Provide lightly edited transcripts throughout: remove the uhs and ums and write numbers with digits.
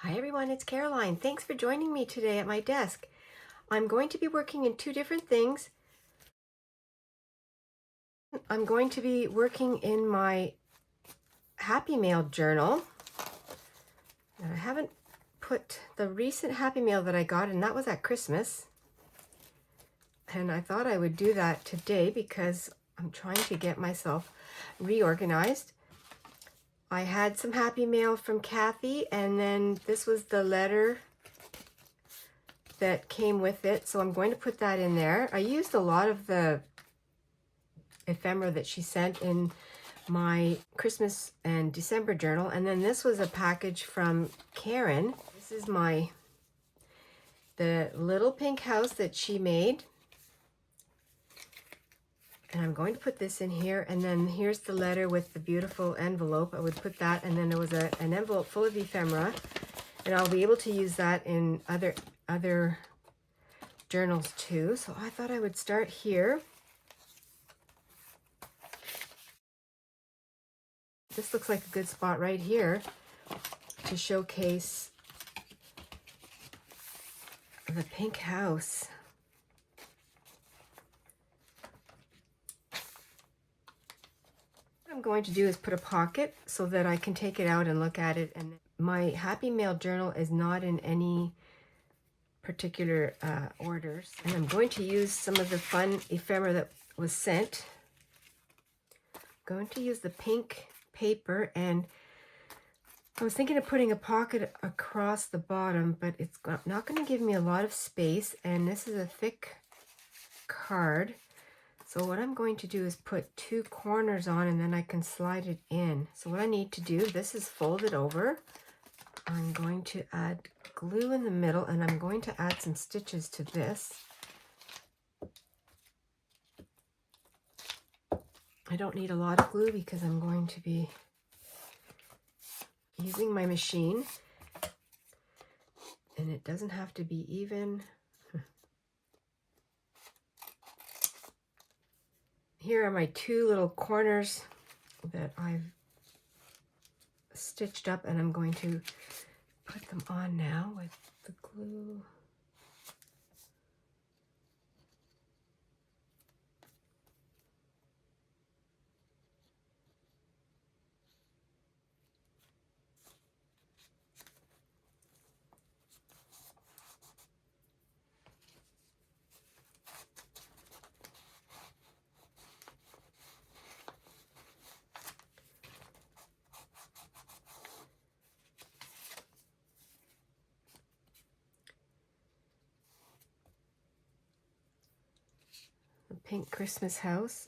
Hi everyone, it's Caroline. Thanks for joining me today at my desk. I'm going to be working in two different things. I'm going to be working in my Happy Mail journal. And I haven't put the recent Happy Mail that I got, and that was at Christmas. And I thought I would do that today because I'm trying to get myself reorganized. I had some Happy Mail from Kathy, and then this was the letter that came with it, so I'm going to put that in there. I used a lot of the ephemera that she sent in my Christmas and December journal, and then this was a package from Karen. This is the little pink house that she made, and I'm going to put this in here, and then here's the letter with the beautiful envelope. I would put that, and then there was an envelope full of ephemera, and I'll be able to use that in other journals too. So I thought I would start here. This looks like a good spot right here to showcase the pink house. What I'm going to do is put a pocket so that I can take it out and look at it. And my Happy Mail journal is not in any particular orders. And I'm going to use some of the fun ephemera that was sent. I'm going to use the pink paper, and I was thinking of putting a pocket across the bottom, but it's not going to give me a lot of space, and this is a thick card. So what I'm going to do is put two corners on, and then I can slide it in. So what I need to do, this is folded over. I'm going to add glue in the middle, and I'm going to add some stitches to this. I don't need a lot of glue because I'm going to be using my machine, and it doesn't have to be even. Here are my two little corners that I've stitched up, and I'm going to put them on now with the glue. A pink Christmas house,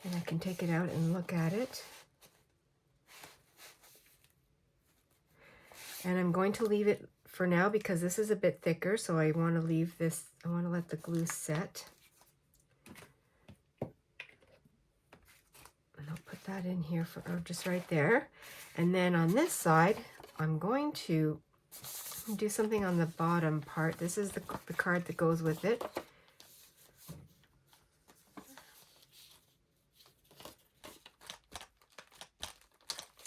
and I can take it out and look at it. And I'm going to leave it for now because this is a bit thicker, so I want to leave this, I want to let the glue set. And I'll put that in here for just right there. And then on this side, I'm going to do something on the bottom part. This is the card that goes with it.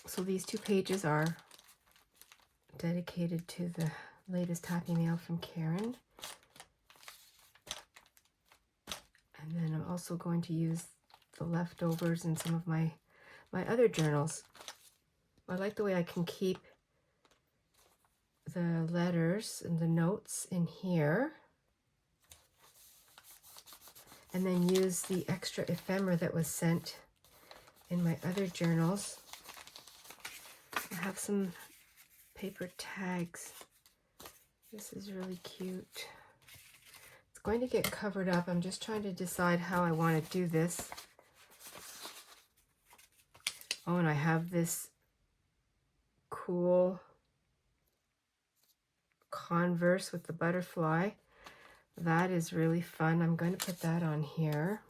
So these two pages are dedicated to the latest Happy Mail from Karen. And then I'm also going to use the leftovers in some of my other journals. I like the way I can keep the letters and the notes in here, and then use the extra ephemera that was sent in my other journals. I have some paper tags. This is really cute. It's going to get covered up. I'm just trying to decide how I want to do this. Oh, and I have this cool Converse with the butterfly. That is really fun. I'm going to put that on here.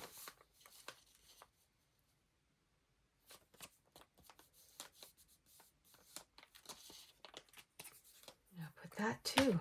I'll put that too.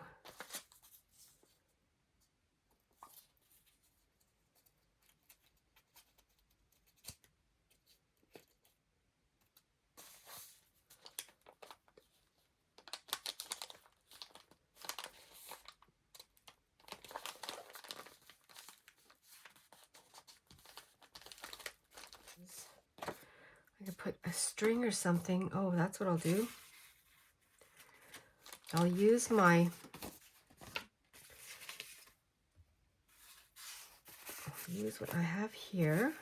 string or something. Oh, that's what I'll do. I'll use what I have here.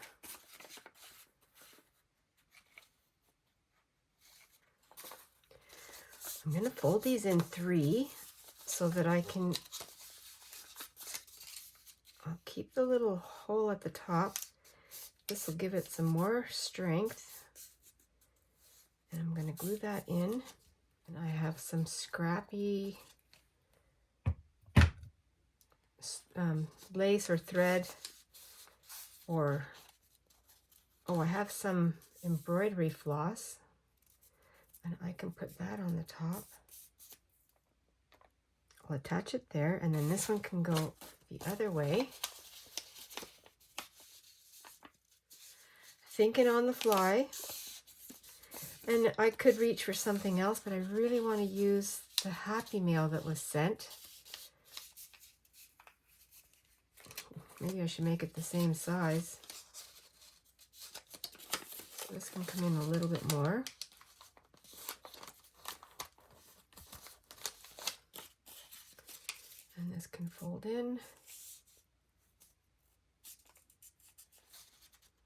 I'm going to fold these in 3 so that I'll keep the little hole at the top. This will give it some more strength. And I'm going to glue that in. And I have some scrappy lace or thread, or, oh, I have some embroidery floss. And I can put that on the top. I'll attach it there, and then this one can go the other way. Thinking on the fly. And I could reach for something else, but I really want to use the Happy Mail that was sent. Maybe I should make it the same size. So this can come in a little bit more. And this can fold in.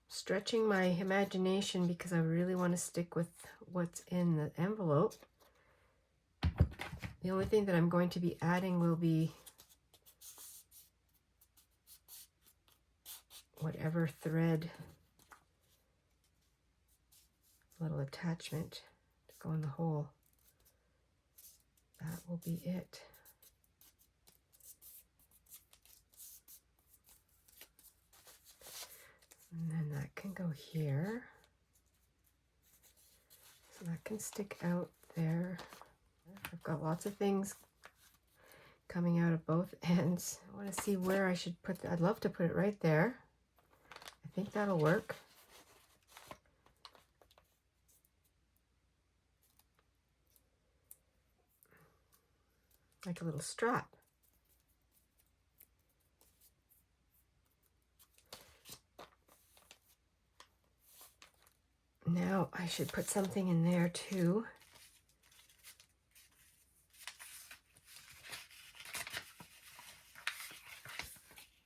Stretching my imagination because I really want to stick with what's in the envelope. The only thing that I'm going to be adding will be whatever thread, little attachment to go in the hole. That will be it. And then that can go here. So that can stick out there. I've got lots of things coming out of both ends. I want to see where I should put that. I'd love to put it right there. I think that'll work. Like a little strap. Now I should put something in there too.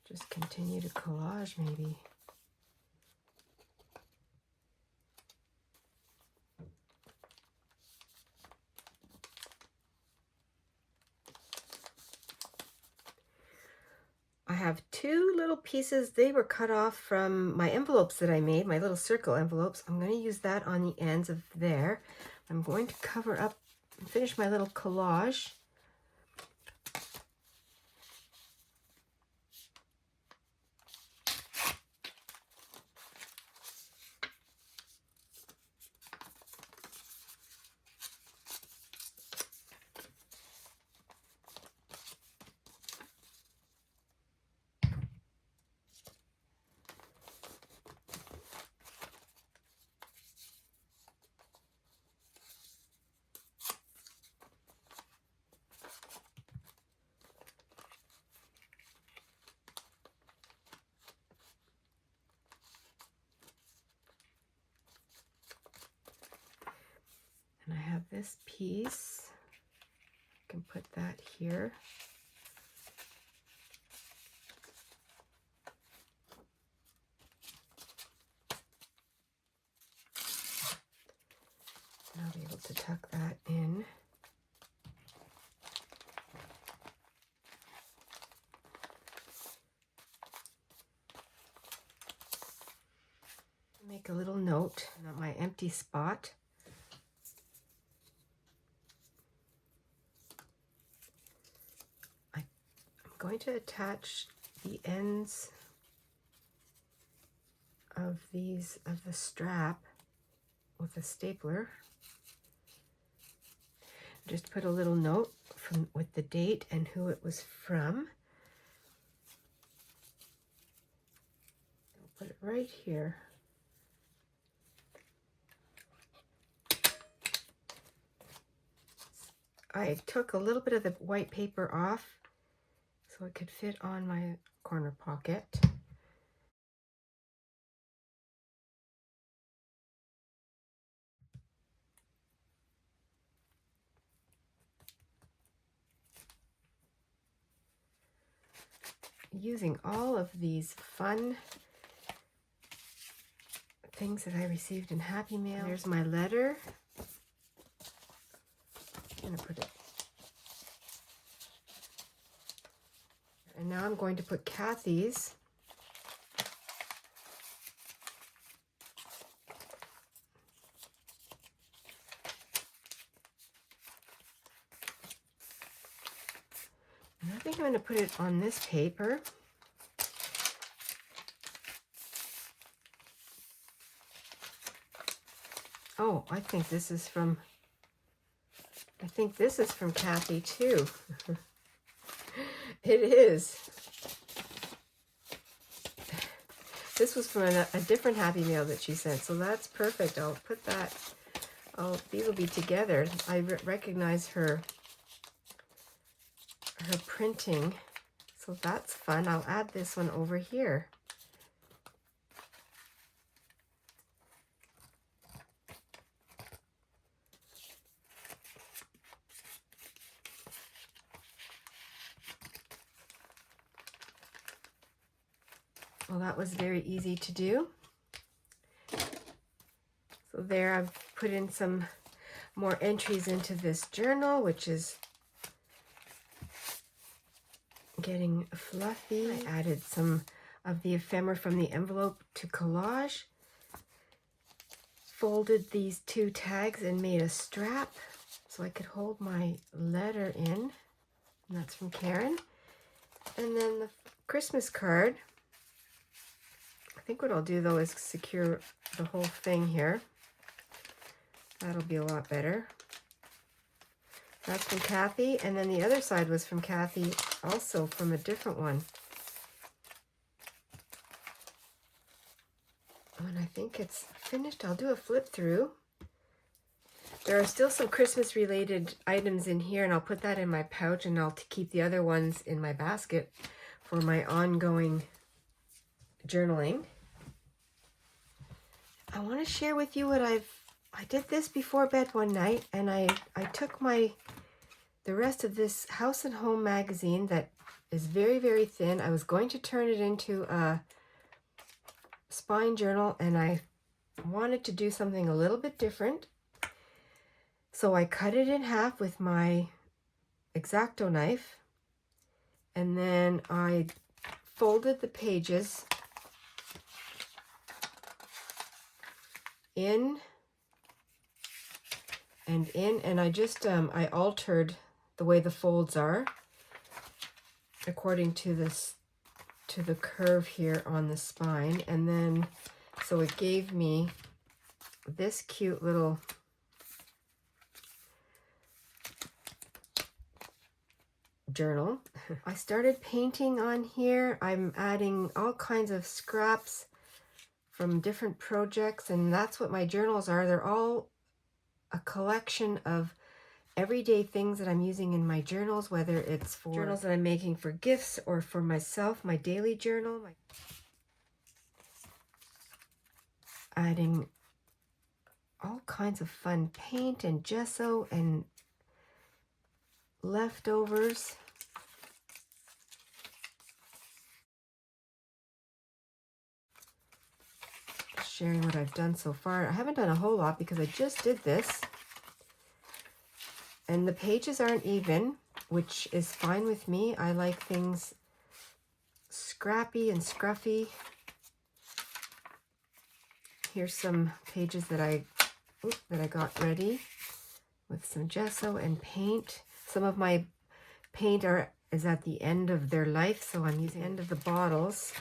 Just continue to collage maybe. I have 2 little pieces. They were cut off from my envelopes that I made, my little circle envelopes. I'm going to use that on the ends of there. I'm going to cover up and finish my little collage. And I have this piece. I can put that here. And I'll be able to tuck that in. Make a little note on my empty spot. I'm going to attach the ends of the strap with a stapler. Just put a little note with the date and who it was from. I'll put it right here. I took a little bit of the white paper off so it could fit on my corner pocket. using all of these fun things that I received in Happy Mail. There's my letter. I'm going to put it. And now I'm going to put Kathy's. And I think I'm going to put it on this paper. Oh, I think this is from Kathy too. It is. This was from a different Happy Mail that she sent, so that's perfect. I'll put that. These will be together. I recognize her printing, so that's fun. I'll add this one over here. Well, that was very easy to do. So there, I've put in some more entries into this journal, which is getting fluffy. I added some of the ephemera from the envelope to collage. Folded these two tags and made a strap so I could hold my letter in. And that's from Karen. And then the Christmas card. I think what I'll do though is secure the whole thing here. That'll be a lot better. That's from Kathy, and then the other side was from Kathy, also from a different one. When I think it's finished, I'll do a flip through. There are still some Christmas related items in here, and I'll put that in my pouch, and I'll keep the other ones in my basket for my ongoing journaling. I want to share with you what I did this before bed one night, and I took the rest of this House and Home magazine that is very, very thin. I was going to turn it into a spine journal, and I wanted to do something a little bit different. So I cut it in half with my X-Acto knife, and then I folded the pages in and in, and I just I altered the way the folds are according to the curve here on the spine, and then so it gave me this cute little journal. I started painting on here. I'm adding all kinds of scraps from different projects, and that's what my journals are. They're all a collection of everyday things that I'm using in my journals, whether it's for journals that I'm making for gifts or for myself, my daily journal. Adding all kinds of fun paint and gesso and leftovers. Sharing what I've done so far. I haven't done a whole lot because I just did this. And the pages aren't even, which is fine with me. I like things scrappy and scruffy. Here's some pages that I got ready with some gesso and paint. Some of my paint is at the end of their life, so I'm using the end of the bottles.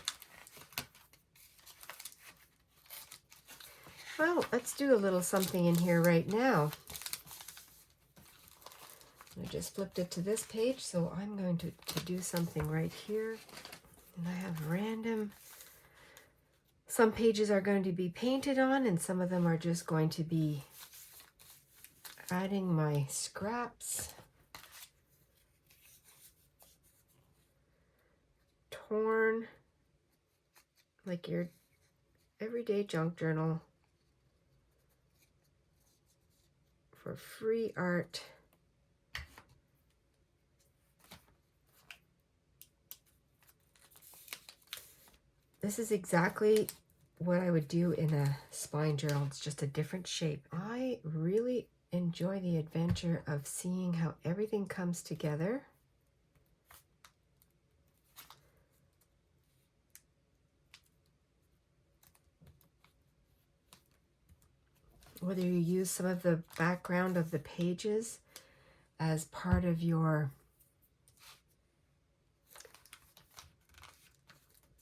Well, let's do a little something in here right now. I just flipped it to this page, so I'm going to do something right here. And I have random. Some pages are going to be painted on, and some of them are just going to be adding my scraps. Torn, like your everyday junk journal for free art. This is exactly what I would do in a spine journal. It's just a different shape. I really enjoy the adventure of seeing how everything comes together. Whether you use some of the background of the pages as part of your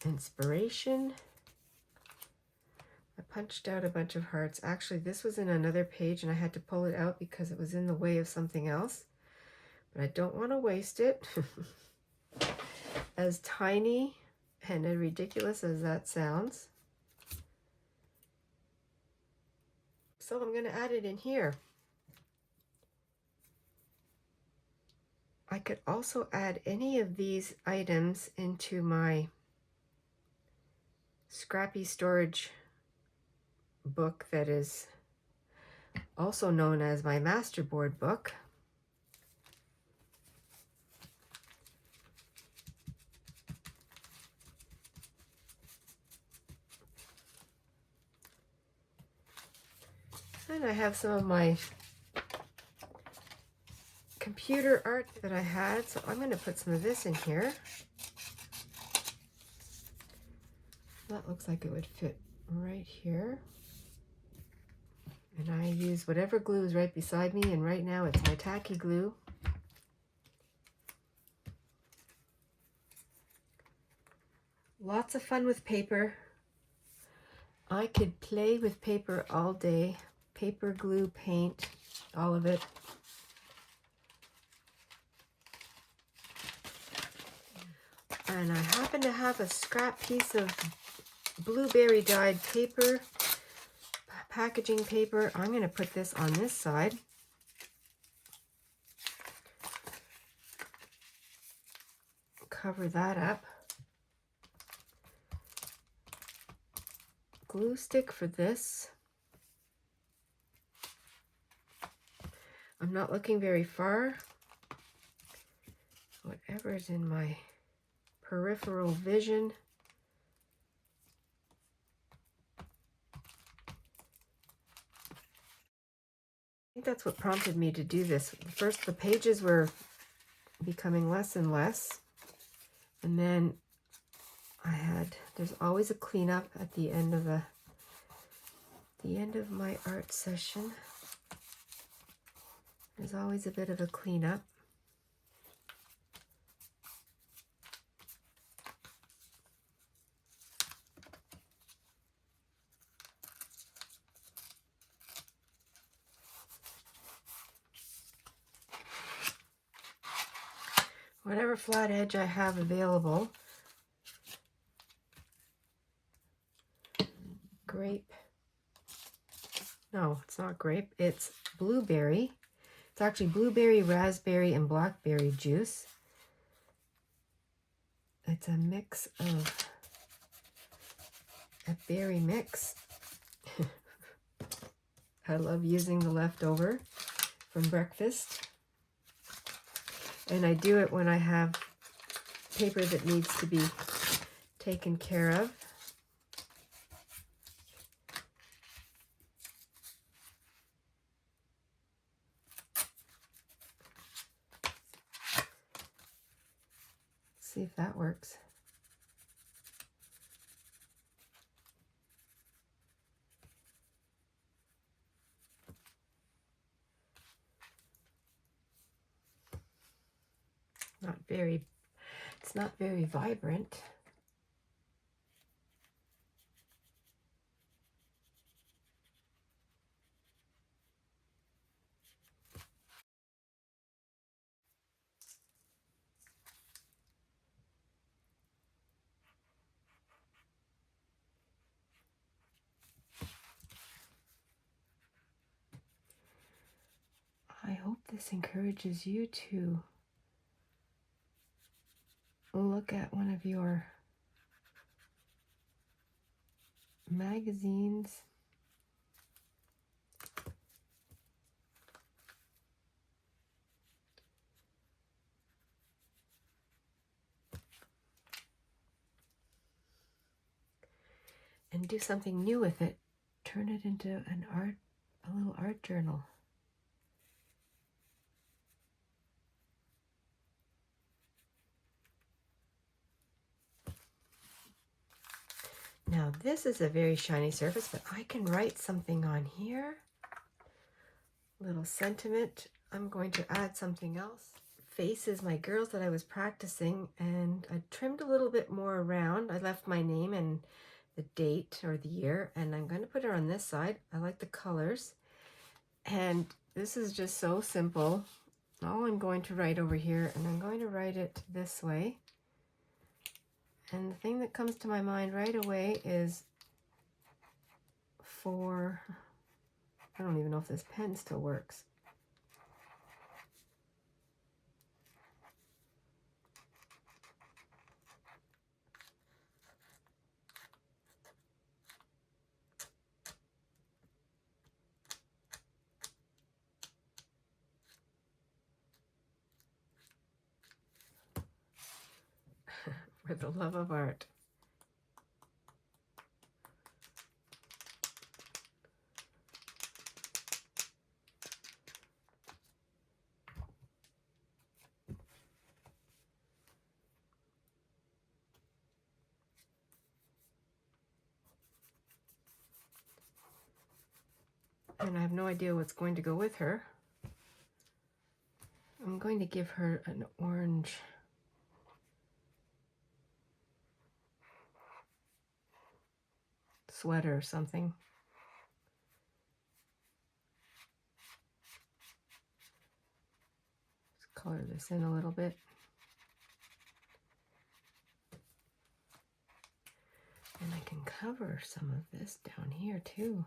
inspiration. I punched out a bunch of hearts. Actually, this was in another page and I had to pull it out because it was in the way of something else. But I don't want to waste it. As tiny and as ridiculous as that sounds. So I'm going to add it in here. I could also add any of these items into my scrappy storage book that is also known as my masterboard book. And I have some of my computer art that I had, so I'm going to put some of this in here. That looks like it would fit right here. And I use whatever glue is right beside me, and right now it's my tacky glue. Lots of fun with paper. I could play with paper all day. Paper, glue, paint, all of it. And I happen to have a scrap piece of blueberry dyed paper, packaging paper. I'm going to put this on this side. Cover that up. Glue stick for this. I'm not looking very far. Whatever's in my peripheral vision. I think that's what prompted me to do this. First, the pages were becoming less and less. And then there's always a cleanup at the end of my art session. There's always a bit of a cleanup. Whatever flat edge I have available. Grape. No, it's not grape. It's blueberry. It's actually blueberry, raspberry, and blackberry juice. It's a mix of a berry mix. I love using the leftover from breakfast. And I do it when I have paper that needs to be taken care of. See if that works. It's not very vibrant. I hope this encourages you to look at one of your magazines. and do something new with it. Turn it into a little art journal. Now this is a very shiny surface, but I can write something on here. Little sentiment. I'm going to add something else. Faces, my girls that I was practicing, and I trimmed a little bit more around. I left my name and the date or the year, and I'm going to put it on this side. I like the colors. And this is just so simple. All I'm going to write over here, and I'm going to write it this way. And the thing that comes to my mind right away is for, I don't even know if this pen still works. For the love of art. And I have no idea what's going to go with her. I'm going to give her an orange sweater or something. Let's color this in a little bit. And I can cover some of this down here too.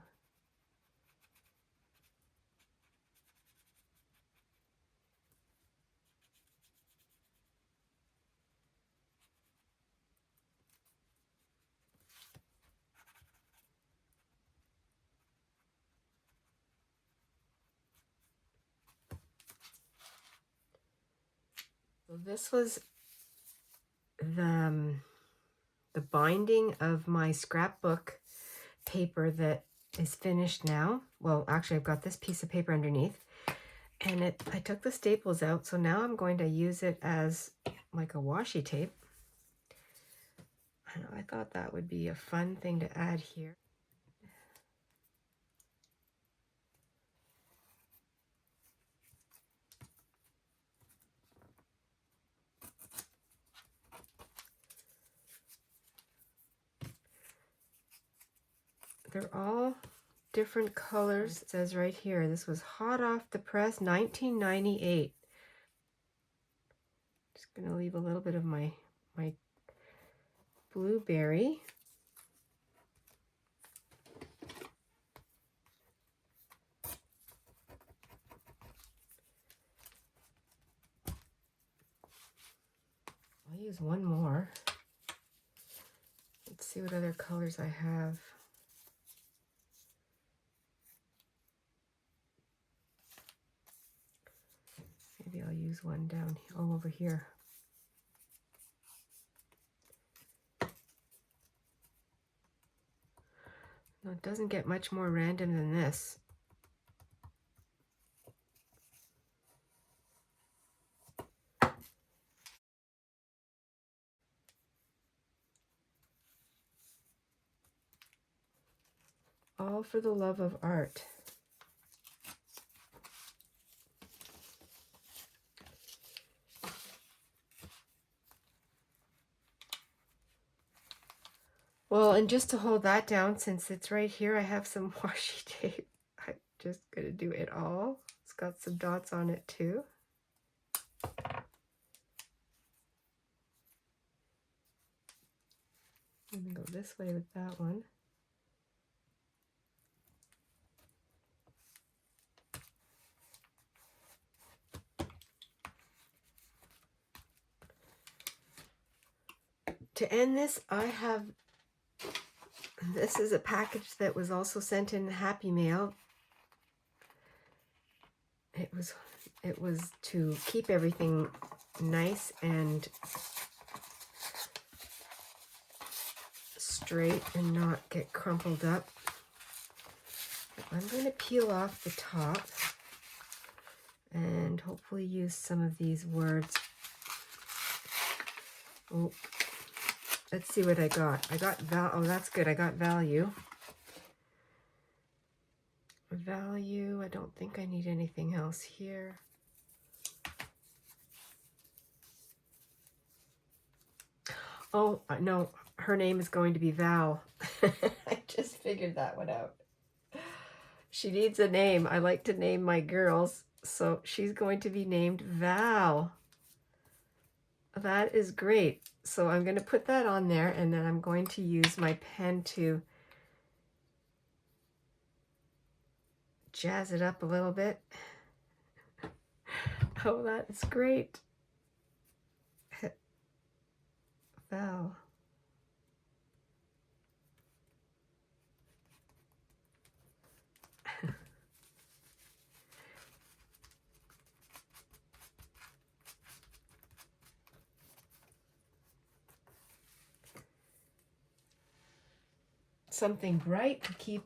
So this was the binding of my scrapbook paper that is finished now. Well, actually I've got this piece of paper underneath, and I took the staples out, so now I'm going to use it as like a washi tape. And I thought that would be a fun thing to add here. They're all different colors. It says right here, this was hot off the press, 1998. Just gonna leave a little bit of my blueberry. I'll use one more. Let's see what other colors I have. Maybe I'll use one down all over here. No, it doesn't get much more random than this. All for the love of art. Well, and just to hold that down, since it's right here, I have some washi tape. I'm just gonna do it all. It's got some dots on it too. I'm gonna go this way with that one. To end this, I have, this is a package that was also sent in Happy Mail. It was to keep everything nice and straight and not get crumpled up. I'm going to peel off the top and hopefully use some of these words. Oh, let's see what I got. I got oh, that's good. I got value. Value. I don't think I need anything else here. Oh, no, her name is going to be Val. I just figured that one out. She needs a name. I like to name my girls, so she's going to be named Val. That is great. So I'm going to put that on there, and then I'm going to use my pen to jazz it up a little bit. Oh, that's great. Val. Something bright to keep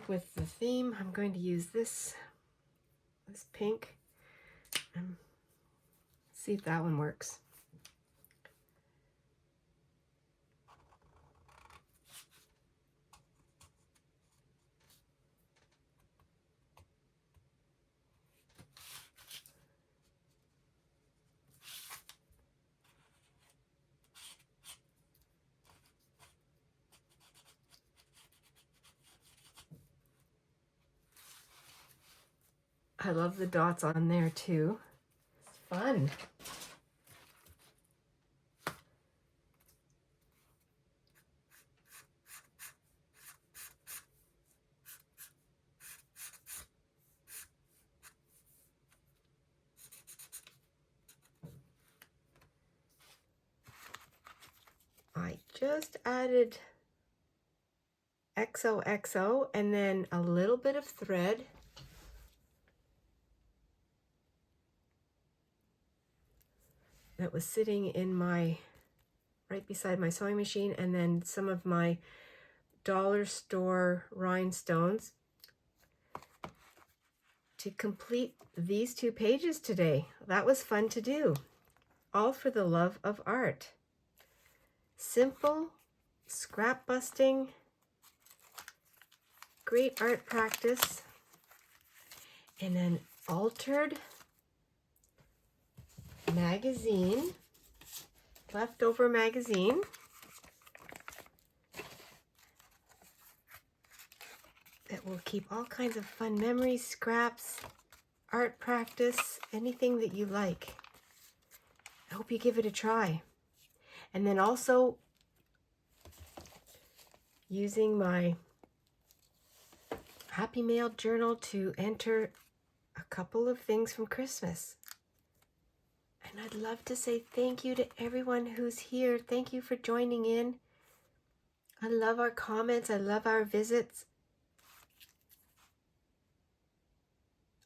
with the theme. I'm going to use this pink. See if that one works. I love the dots on there too. It's fun. I just added XOXO and then a little bit of thread. That was sitting in right beside my sewing machine, and then some of my dollar store rhinestones to complete these 2 pages today. That was fun to do. All for the love of art. Simple, scrap busting, great art practice, and an altered magazine, leftover magazine. That will keep all kinds of fun memories, scraps, art practice, anything that you like. I hope you give it a try. And then also using my Happy Mail journal to enter a couple of things from Christmas. And I'd love to say thank you to everyone who's here. Thank you for joining in. I love our comments. I love our visits.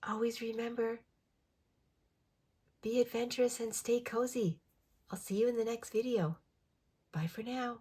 Always remember, be adventurous and stay cozy. I'll see you in the next video. Bye for now.